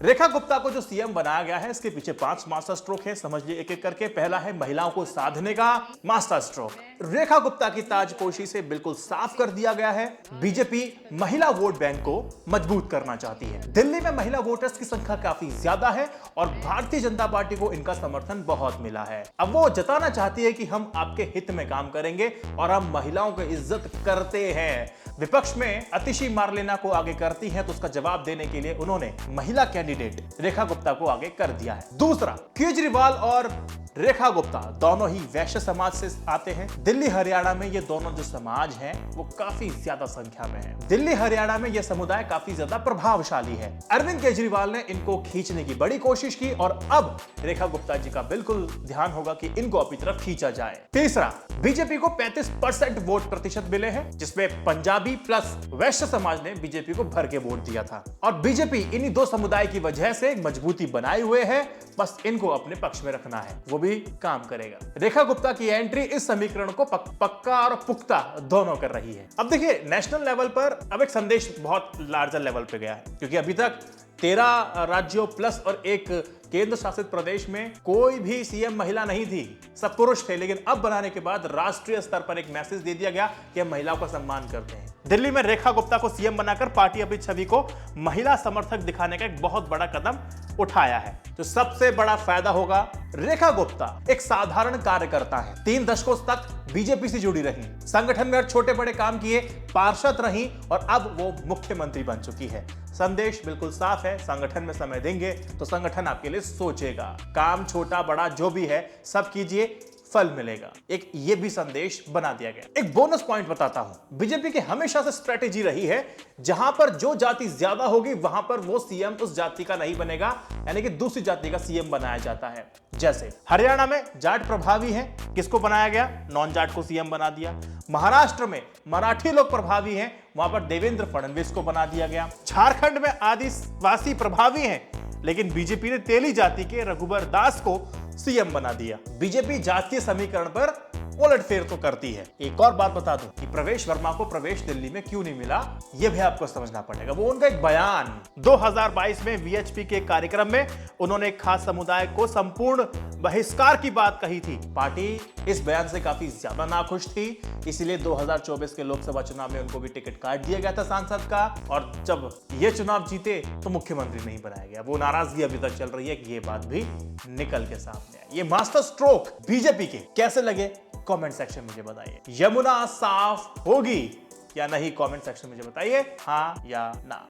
रेखा गुप्ता को जो सीएम बनाया गया है, इसके पीछे 5 मास्टर स्ट्रोक है। समझ लिए एक एक करके। पहला है महिलाओं को साधने का मास्टर स्ट्रोक। रेखा गुप्ता की ताजपोशी से बिल्कुल साफ कर दिया गया है, बीजेपी महिला वोट बैंक को मजबूत करना चाहती है। दिल्ली में महिला वोटर्स की संख्या काफी ज्यादा है और भारतीय जनता पार्टी को इनका समर्थन बहुत मिला है। अब वो जताना चाहती है कि हम आपके हित में काम करेंगे और हम महिलाओं की इज्जत करते हैं। विपक्ष में अतिशी मारलेना को आगे करती है, तो उसका जवाब देने के लिए उन्होंने महिला कैंडिडेट रेखा गुप्ता को आगे कर दिया है। दूसरा, केजरीवाल और रेखा गुप्ता दोनों ही वैश्य समाज से आते हैं। दिल्ली हरियाणा में ये दोनों जो समाज हैं वो काफी ज्यादा संख्या में है। दिल्ली हरियाणा में ये समुदाय काफी ज्यादा प्रभावशाली है। अरविंद केजरीवाल ने इनको खींचने की बड़ी कोशिश की और अब रेखा गुप्ता जी का बिल्कुल ध्यान होगा कि इनको अपनी तरफ खींचा जाए। तीसरा, बीजेपी को 35% वोट प्रतिशत मिले हैं, जिसमें पंजाबी प्लस वैश्य समाज ने बीजेपी को भर के वोट दिया था और बीजेपी इन्हीं दो समुदाय की वजह से मजबूती बनाए हुए है। बस इनको अपने पक्ष में रखना है, वो भी काम करेगा। रेखा गुप्ता की एंट्री इस समीकरण को पक्का और पुख्ता दोनों कर रही है। अब देखिए, नेशनल लेवल पर अब एक संदेश बहुत लार्जर लेवल पे गया है, क्योंकि अभी तक 13 राज्यों प्लस और एक केंद्र शासित प्रदेश में कोई भी सीएम महिला नहीं थी, सब पुरुष थे। लेकिन अब बनाने के बाद राष्ट्रीय स्तर पर एक मैसेज दे दिया गया कि हम महिलाओं का सम्मान करते हैं। दिल्ली में रेखा गुप्ता को सीएम बनाकर पार्टी अपनी छवि को महिला समर्थक दिखाने का एक बहुत बड़ा कदम उठाया है। तो सबसे बड़ा फायदा होगा, रेखा गुप्ता एक साधारण कार्यकर्ता है, 3 दशकों तक बीजेपी से जुड़ी रही, संगठन में छोटे बड़े काम किए, पार्षद रही और अब वो मुख्यमंत्री बन चुकी है। संदेश बिल्कुल साफ है, संगठन में समय देंगे तो संगठन आपके लिए सोचेगा। काम छोटा बड़ा जो भी है सब कीजिए, फल मिलेगा। एक ये भी संदेश बना दिया गया। एक बोनस पॉइंट बताता हूं, बीजेपी की हमेशा से स्ट्रेटेजी रही है, जहां पर जो जाति ज्यादा होगी वहां पर वो सीएम उस जाति का नहीं बनेगा, यानी कि दूसरी जाति का सीएम बनाया जाता है। जैसे हरियाणा में जाट प्रभावी है, किसको बनाया गया? नॉन जाट को सीएम बना दिया। महाराष्ट्र में मराठी लोग प्रभावी हैं, वहां पर देवेंद्र फडणवीस को बना दिया गया। झारखंड में आदिवासी प्रभावी हैं, लेकिन बीजेपी ने तेली जाति के रघुबर दास को सीएम बना दिया। बीजेपी जातीय समीकरण पर उलटफेर तो करती है। एक और बात बता दूं कि प्रवेश वर्मा को प्रवेश दिल्ली में क्यों नहीं मिला, यह भी आपको समझना पड़ेगा। वो उनका एक बयान 2022 में वीएचपी के कार्यक्रम में उन्होंने एक खास समुदाय को संपूर्ण बहिष्कार की बात कही थी। पार्टी इस बयान से काफी ज्यादा नाखुश थी, इसीलिए 2024 के लोकसभा चुनाव में उनको भी टिकट काट दिया गया था सांसद का, और जब ये चुनाव जीते तो मुख्यमंत्री नहीं बनाया गया। वो नाराजगी अभी तक चल रही है कि ये बात भी निकल के सामने आई। ये मास्टर स्ट्रोक बीजेपी के कैसे लगे कमेंट सेक्शन में मुझे बताइए। यमुना साफ होगी या नहीं, कमेंट सेक्शन में मुझे बताइए, हाँ या ना।